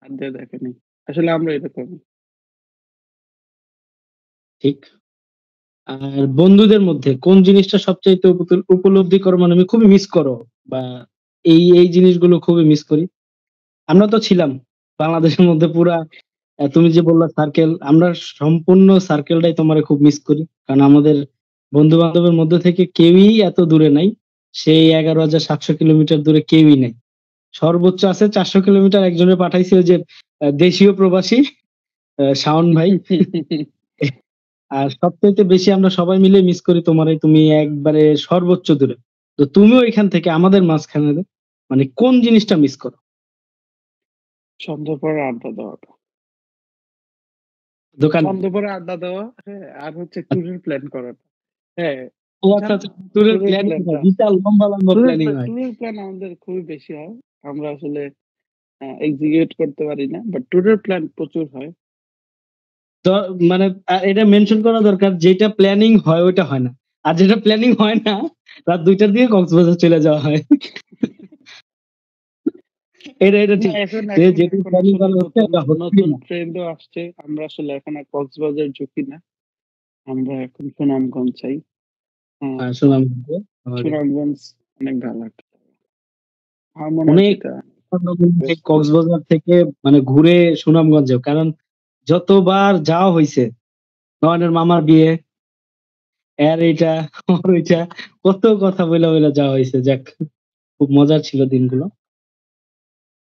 হাত দিয়ে দেখেনি। আসলে আমরা এরকমই। ঠিক। আর বন্ধুদের মধ্যে কোন জিনিসটা সবচাইতে উপলব্ধি করো মানে আমি খুবই মিস করো বা এই জিনিসগুলো খুবই মিস করি? আমরা তো ছিলাম বাংলাদেশের মধ্যে পুরা তুমি যে বললা সার্কেল, আমরা সম্পূর্ণ সার্কেলটাই তোমারে খুব মিস করি। কারণ আমাদের বন্ধু-বান্ধবের মধ্যে থেকে কেউই এত দূরে নাই। সেই ১১,৭০০ কিলোমিটার দূরে কেউই নাই। সর্বোচ্চ আছে ৪০০ কিলোমিটার একজনের পাঠাইছি ওই যে দেশীয় প্রবাসী শাওন ভাই। আর সবচাইতে বেশি আমরা সবাই মিলে মিস করি তোমারে। তুমি একবারে সর্বোচ্চ দূরে। তো তুমিও এখান থেকে আমাদের মাঝখানে মানে কোন জিনিসটা মিস করো? সন্ধ্যার পরে আড্ডা দেওয়াটা। দোকানে? সন্ধ্যার পরে আড্ডা দেওয়া, হ্যাঁ, আর হচ্ছে ট্যুরের প্ল্যান করাটা। হ্যাঁ, ও আচ্ছা, জানো আচ্ছা। ট্যুরের ট্যুরের প্ল্যানিং প্ল্যানটা। হয়। বিশাল লম্বা, লম্বা প্ল্যানিং হয়। ট্যুরের প্ল্যান আমাদের খুবই বেশি হয়। আমরা আসলে এক্সিকিউট করতে পারি না। বাট ট্যুরের প্ল্যান প্রচুর হয়। তো মানে এটা মেনশন করা দরকার যেটা প্ল্যানিং হয় ওইটা হয় না। আর যেটা প্ল্যানিং হয় না রাত ২টার দিকে কক্সবাজার চলে যাওয়া হয়। এটা না ঠিক। এখন যে এখন যেটা এখন প্ল্যানিং আসলে করা হচ্ছে নতুন ওটা হচ্ছেই নতুন না। ট্রেন্ডও আসছে। আমরা আসলে এখন আর কক্সবাজার ঝুঁকি না। আমরা এখন সুনামগঞ্জ চাই। হ্যাঁ, সুনামগঞ্জে আমাদের সুনামগঞ্জ অনেক ভালো একটা জায়গা। আমার মনে হয় অনেক সেটা এই বেস্ট প্লেস। কক্সবাজার থেকে মানে ঘুরে সুনামগঞ্জেও। কারণ যতবার যাওয়া হইছে, নয়নের মামার বিয়ে, এর এইটা, ওর ওইটা, কত কথা বইলা, বইলা যাওয়া হইছে। যাক, খুব মজার ছিল দিনগুলো।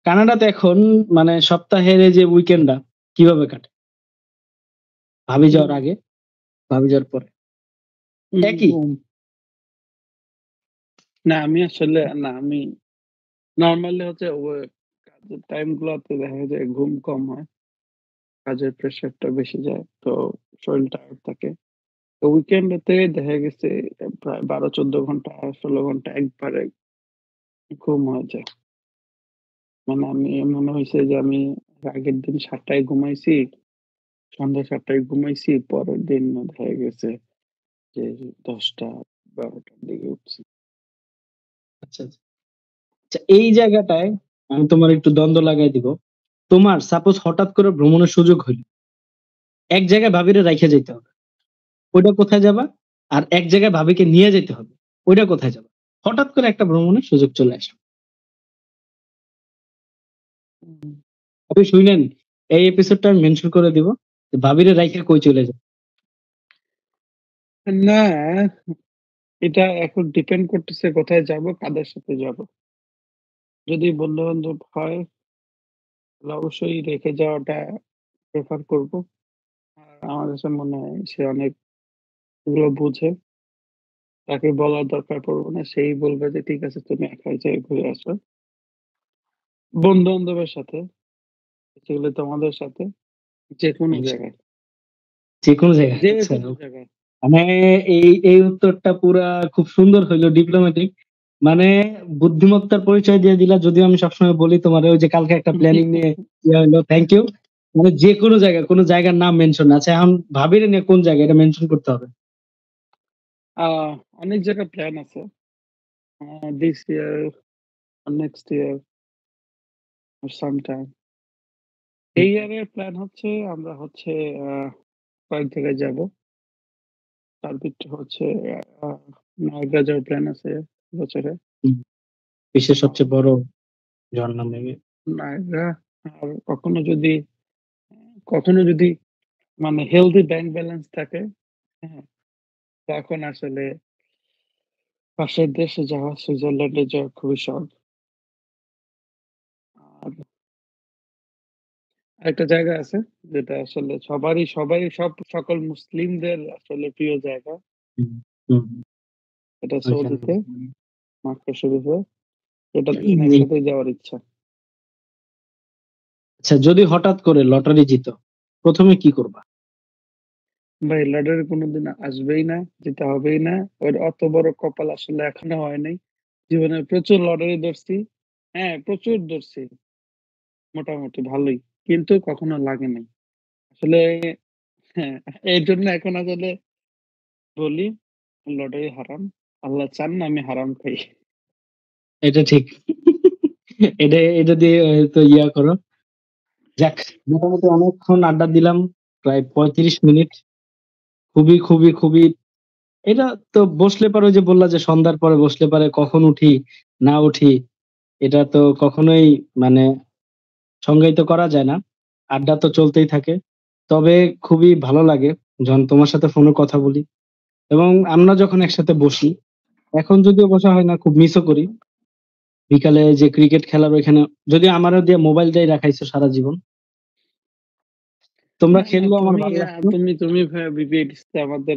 কানাডাতে এখন মানে সপ্তাহের এই যে উইকেন্ডটা কিভাবে কাটে? ভাবি যাওয়ার আগে, ভাবি যাওয়ার পরে। একই? উম, না আমি আসলে না আমি নরমালি হচ্ছে কাজের টাইম গুলোতে দেখা যায় ঘুম কম হয়। কাজের প্রেশারটা বেশি যায়। তো শরীর টায়ার্ড থাকে। তো উইকেন্ডেতে দেখা গেছে প্রায় ১২-১৪ ঘন্টা ১৬ ঘন্টা একবারে ঘুম হয়ে যায়। মানে আমি মনে হইছে যে আমি আগের দিন ৭ টায় ঘুমাইছি, সন্ধ্যা ৭ টায় ঘুমাইছি, পরের দিন দেখা গেছে যে ১০টা ১২টার দিকে উঠছি। আচ্ছা, আচ্ছা। আচ্ছা, এই জায়গাটায় আমি তোমার একটু দ্বন্দ্ব লাগাই দিব। তোমার সাপোজ হঠাৎ করে ভ্রমণের সুযোগ হইল। এক জায়গায় ভাবিরে রাইখা যাইতে হবে। ওইটা কোথায় যাবা? আর এক জায়গায় ভাবিকে নিয়ে যাইতে হবে। ওইটা কোথায় যাবা? হঠাৎ করে একটা ভ্রমণের সুযোগ চলে আসলো। হুম। আপনি শুইলেন? এই এপিসোডটা আমি মেনশন করে দিব। যে ভাবিরে রাইখা কই চলে যাবে। না, এটা এখন ডিপেন্ড করতেছে কোথায় যাবো, কাদের সাথে যাবো। যদি বন্ধু-বান্ধব হয় তাহলে অবশ্যই রেখে যাওয়াটা প্রেফার করব। আর আমার কাছে মনে হয় সে অনেক এগুলো বুঝে। তাকে বলার দরকার পড়বে না। সেই বলবে যে, "ঠিক আছে তুমি একাই যেয়ে ঘুরে আসো।" বন্ধু-বান্ধবের সাথে, সেগুলো তোমাদের সাথে, যেকোনো জায়গায়, যেকোনো জায়গায়। আচ্ছা। যেকোনো জায়গায়। মানে এই উত্তরটা পুরা খুব সুন্দর হইলো, ডিপ্লোম্যাটিক। মানে বুদ্ধিমত্তার পরিচয় দিয়ে দিলা। যদিও আমি সবসময় বলি তোমারে ওই যে কালকে একটা প্ল্যানিং নিয়ে ইয়ে হইলো। Thank you. মানে যেকোনো জায়গায়, কোন জায়গার নাম মেনশন না। আচ্ছা, এখন ভাবিরে নিয়ে কোন জায়গা এটা মেনশন করতে হবে। আ অনেক জায়গায় প্ল্যান আছে। This year or next year or sometime. Hmm, এই ইয়ারের প্ল্যান হচ্ছে আমরা হচ্ছে আ কয়েক জায়গায় যাবো। তার ভিতরে হচ্ছে আ নায়াগ্রা যাওয়ার প্ল্যান আছে বছরে। হুম। বিশ্বের আর সবচেয়ে বড় ঝর্ণা মেবি। নায়াগ্রা আর কখনো যদি মানে হেলথি ব্যাংক ব্যালেন্স থাকে, হ্যাঁ? তখন আসলে পাশের দেশে যাওয়া, সুইজারল্যান্ডে যাওয়া খুবই শখ। আর আরেকটা জায়গা আছে যেটা আসলে সবাই সকল মুসলিমদের আসলে প্রিয় জায়গা। হুম, হুম। এটা ওইখানে সৌদিতে, মক্কা শরীফে। এটা এই ২ জন এই একসাথেই যাওয়ার ইচ্ছা। আচ্ছা, যদি হঠাৎ করে লটারি জিতো, ১ম এ কি করবা? ভাই লটারি কোনদিন আসবেই না, যেতে হবেই না। ওর অত বড় কপাল আসলে এখনো হয় নাই। জীবনে প্রচুর লটারি ধরছি। হ্যাঁ, প্রচুর ধরছি। মোটামুটি ভালোই। কিন্তু কখনো লাগে নাই। আসলে হ্যাঁ, এজন্য এখন আসলে বলি লটারি হারাম। আল্লাহ চান না আমি হারাম খাই। এটা ঠিক। এটা দিয়ে হয়তো ইয়া করো। যাক, মোটামুটি অনেকক্ষণ আড্ডা দিলাম। প্রায় ৩৫ মিনিট। খুবই এটা তো বসলে পারে ওই যে বললা যে সন্ধ্যার পরে বসলে পারে কখন উঠি, না উঠি এটা তো কখনোই মানে সংজ্ঞায়িত করা যায় না। আড্ডা তো চলতেই থাকে। তবে খুবই ভালো লাগে যখন তোমার সাথে ফোনে কথা বলি এবং আমরা যখন একসাথে বসি, এখন যদিও বসা হয় না, খুব মিসও করি। বিকালে যে ক্রিকেট খেলার ওইখানে যদিও আমারও দিয়ে মোবাইল দিয়েই রাখাইছো সারা জীবন। তোমরা না, না খেললেও আমার তুমি ভাল লাগতো। তুমি বিপিএডিসিতে আমাদের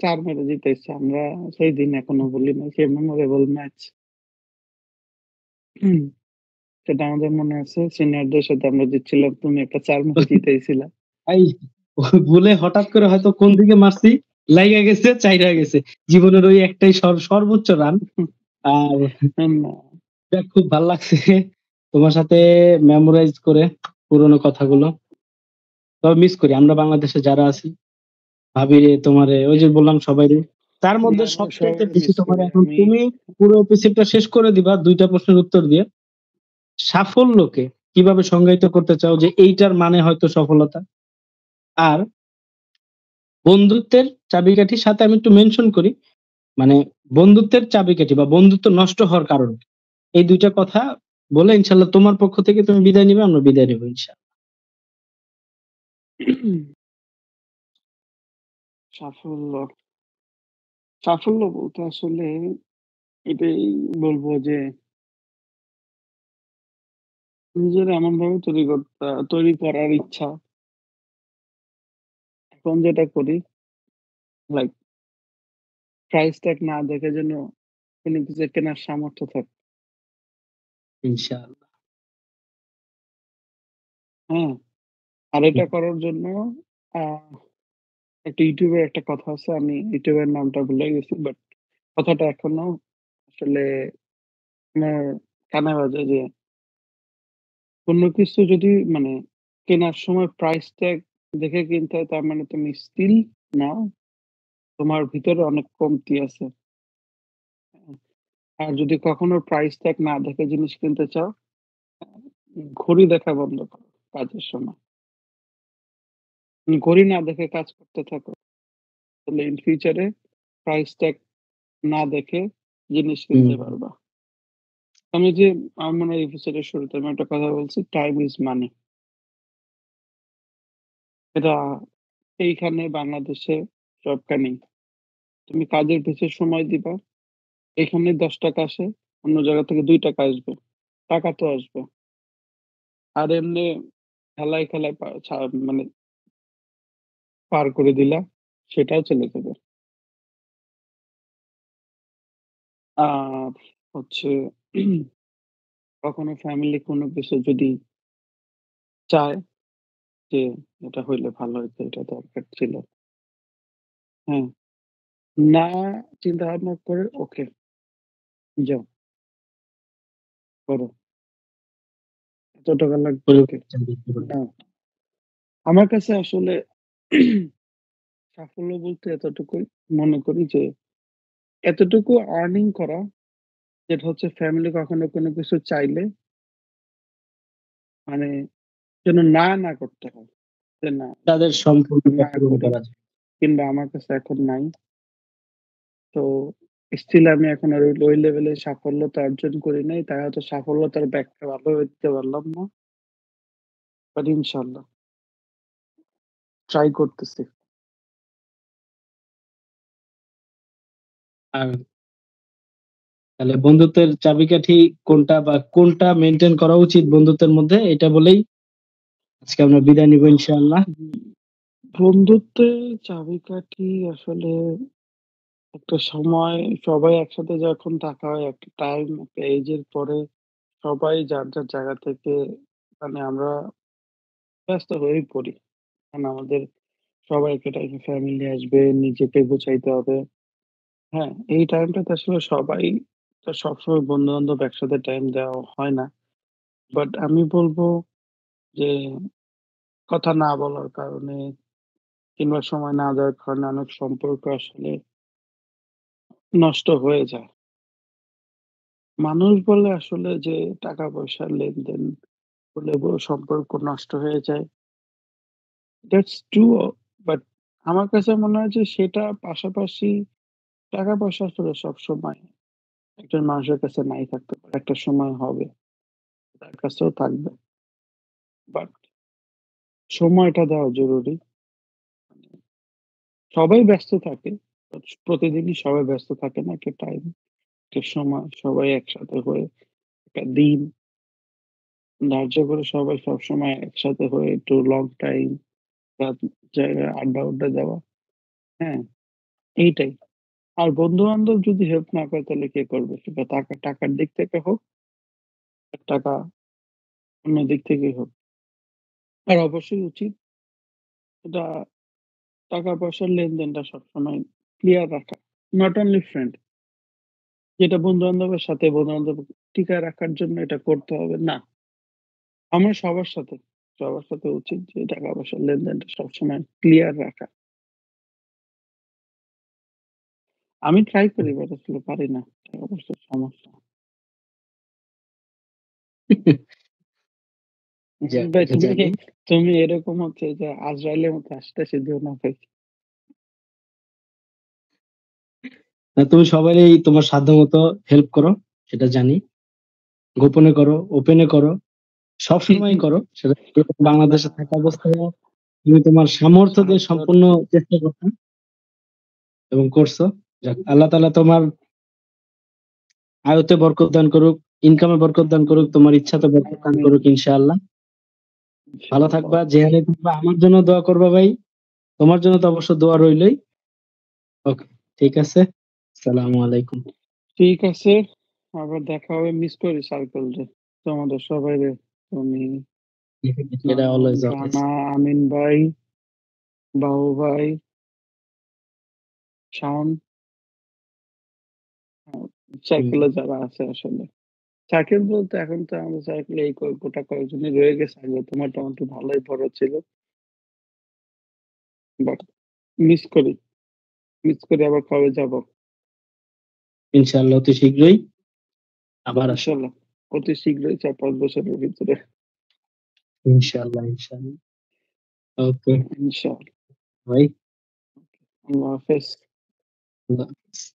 ৪ মেরে জিতাইছো। আমরা সেই দিন এখনো ভুলি নাই। সেই মেমোরেবল ম্যাচ। সেটা আমাদের মনে আছে। সিনিয়রদের সাথে আমরা জিতছিলাম। তুমি একটা ৪ মেরে জিতাইছিলা। এই ভুলে হঠাৎ করে হয়তো কোন দিকে মারছি, লাইগা গেছে, চাইরা গেছে। জীবনের ওই একটাই সর্বোচ্চ রান। আর না, যাক, খুব ভাল লাগছে তোমার সাথে মেমোরাইজ করে পুরোনো কথাগুলো। তবে মিস করি আমরা বাংলাদেশে যারা আছি, ভাবিরে, তোমারে, ওই যে বললাম সবাইরে। তার না, মধ্যে আমরা সবচাইতে সবাই বেশি মিস তোমার করি। এখন আমি তুমি পুরো এপিসোডটা শেষ করে দিবা ২ টা প্রশ্নের উত্তর দিয়ে। সাফল্যকে কিভাবে সংজ্ঞায়িত করতে চাও যে এইটার মানে হয়তো সফলতা? আর বন্ধুত্বের চাবিকাঠির সাথে আমি একটু মেনশন করি, মানে বন্ধুত্বের চাবিকাঠি বা বন্ধুত্ব নষ্ট হওয়ার কারণ। এই ২ টা কথা বলে ইনশাআল্লাহ তোমার পক্ষ থেকে তুমি বিদায় নিবে, আমরা বিদায় নিবো ইনশাআল্লাহ। সাফল্য, সাফল্য বলতে আসলে এটাই বলবো যে নিজের এমনভাবে তৈরি করার ইচ্ছা। এখন যেটা করি, লাইক প্রাইস ট্যাগ না দেখে যেন কোনো কিছু কেনার সামর্থ্য থাকে। ইনশাআল্লাহ। হ্যাঁ? আর এটা হুম, করার জন্য আ একটা YouTube এর একটা কথা আছে। আমি YouTube এর নামটা ভুলে গেছি। বাট কথাটা এখনো আসলে আমার কানে বাজে যে কোন কিছু যদি মানে কেনার সময় প্রাইস ট্যাগ দেখে কিনতে হয়, তার মানে তুমি স্টিল নাও, তোমার ভিতরে অনেক কমতি আছে। আর যদি কখনো প্রাইস ট্যাগ না দেখে জিনিস কিনতে চাও, ঘড়ি দেখা বন্ধ করো কাজের সময়। ঘড়ি না দেখে কাজ করতে থাকো। তাহলে in future A price tag না দেখে জিনিস হুম, কিনতে পারবা। আমি যে আমার মনে হয় এপিসোডের শুরুতে আমি একটা কথা বলছি, টাইম ইস মানি। এটা এইখানে বাংলাদেশে সবখানেই। তুমি কাজের পিছে সময় দিবা, এখানে ৳১০ আসে, অন্য জায়গা থেকে ৳২ আসবে। টাকা তো আসবে। আর এমনি খেলায়, খেলায় মানে পার করে দিলা, সেটাও চলে যাবে। আর হচ্ছে কখনো ফ্যামিলি কোনো কিছু যদি চায় যে, "এটা হইলে ভালো হইতো, এটা দরকার ছিল।" হ্যাঁ? না চিন্তা ভাবনা করে, "ওকে, যাও, করো। এত টাকা লাগবে, ওকে, পরিবর্তন দেখতে পারি। নাও।" আমার কাছে আসলে সাফল্য বলতে এতটুকুই মনে করি যে, এতটুকু আর্নিং করা, যেটা হচ্ছে ফ্যামিলি কখনো কোনো কিছু চাইলে মানে যেন না করতে হয়। যে না, তাদের সম্পূর্ণটা না পূরণ করি। করা যায়। কিংবা আমার কাছে এখন নাই। তো স্টিল আমি এখন আর ওই লেভেলে সাফল্যতা অর্জন করি নাই। তাই হয়তো সাফল্যতার ব্যাখ্যা ভালোভাবে দিতে পারলাম না। বাট ইনশাআল্লাহ ট্রাই করতেছি। আর তাহলে বন্ধুত্বের চাবিকাঠি কোনটা বা কোনটা মেইনটেইন করা উচিত বন্ধুত্বের মধ্যে, এটা বলেই আজকে আমরা বিদায় নিবো ইনশাআল্লাহ। হুম, বন্ধুত্বের চাবিকাঠি আসলে একটা সময় সবাই একসাথে যখন থাকা হয়, একটা টাইম, একটা এজ এর পরে সবাই যার জায়গা থেকে মানে আমরা ব্যস্ত হয়েই পড়ি। কারণ আমাদের সবার একটা টাইমে ফ্যামিলি আসবে, নিজেকে গোছাইতে হবে। হ্যাঁ? এই টাইমটাতে আসলে সবাই তো সবসময় বন্ধু-বান্ধব একসাথে টাইম দেওয়া হয় না। বাট আমি বলব যে কথা না বলার কারণে কিংবা সময় না দেওয়ার কারণে অনেক সম্পর্ক আসলে নষ্ট হয়ে যায়। মানুষ বলে আসলে যে টাকা-পয়সার লেনদেন হলে সম্পর্ক নষ্ট হয়ে যায়। দ্যাটস ট্রু, বাট আমার কাছে মনে হয় যে সেটা পাশাপাশি টাকা-পয়সা আসলে সবসময় একজন মানুষের কাছে নাই থাকতে পারে। একটা সময় হবে তার কাছেও থাকবে। বাট সময়টা দেওয়া জরুরি। সবাই ব্যস্ত থাকে। প্রতিদিনই সবাই ব্যস্ত থাকে না। একটা টাইম, একটা সময় সবাই একসাথে হয়ে একটা দিন ধার্য করে সবাই সবসময় একসাথে হয়ে একটু লং টাইম রাত জায়গায় আড্ডা-উড্ডা দেওয়া। হ্যাঁ? এইটাই। আর বন্ধু-বান্ধব যদি হেল্প না করে তাহলে কে করবে? সেটা টাকার দিক থেকে হোক, টাকা অন্য দিক থেকেই হোক। আর অবশ্যই উচিত এটা টাকা-পয়সার লেনদেনটা সবসময় ক্লিয়ার রাখা। Not only friend. যেটা বন্ধু-বান্ধবের সাথে বন্ধু-বান্ধব টিকায় রাখার জন্য এটা করতে হবে, না। আমার সবার সাথে উচিত যে টাকা-পয়সার লেনদেনটা সবসময় ক্লিয়ার রাখা। আমি ট্রাই করি বাট আসলে পারি না। টাকা-পয়সার সমস্যা। যাক, ভাই এটা তুমি জানি। তুমি এরকম হচ্ছে যে আজরাইলের মতো হাসতেছি দিও না ভাই। তুমি সবারই তোমার সাধ্যমতো হেল্প করো, সেটা জানি। গোপনে করো, ওপেনে করো, সবসময়ই করো। সেটা আল্লাহ বাংলাদেশে থাকা অবস্থায়ও তুমি তোমার সামর্থ্য দিয়ে সাহায্য সম্পূর্ণ চেষ্টা করছো এবং করছো। যাক, আল্লাহ তাআলা তোমার আয়তে বরকত দান করুক, ইনকামে বরকত দান করুক, তোমার ইচ্ছাতে বরকত দান আমিন করুক ইনশাআল্লাহ। ভালো ইনশাআল্লাহ। থাকবা, যেখানে থাকবা আমার জন্য দোয়া করবা ভাই। তোমার জন্য তো অবশ্য দোয়া রইলই। ওকে, ঠিক আছে। আসসালামু আলাইকুম। ঠিক আছে। আবার দেখা হবে। মিস করি সার্কেল রে। তোমাদের সবাইরে। তুমি, এটা অলওয়েজ অলওয়েজ। রানা, আমিন ভাই, বাবু ভাই, শাওন, সার্কেলে যারা আছে আসলে। সার্কেল বলতে এখন তো আমাদের সার্কেলে এই গোটা কয়েকজনই রয়ে গেছে। আগে তো মোটামুটি ভালোই বড় ছিল। বাট মিস করি। মিস করি আবার কবে যাব? ইনশাআল্লাহ অতি শীঘ্রই আবার আসো। ইনশাআল্লাহ। অতি শীঘ্রই ৪-৫ বছরের ভিতরে। ইনশাআল্লাহ, ইনশাআল্লাহ। ওকে ইনশাআল্লাহ। ভাই, আল্লাহ হাফেজ। আল্লাহ হাফেজ।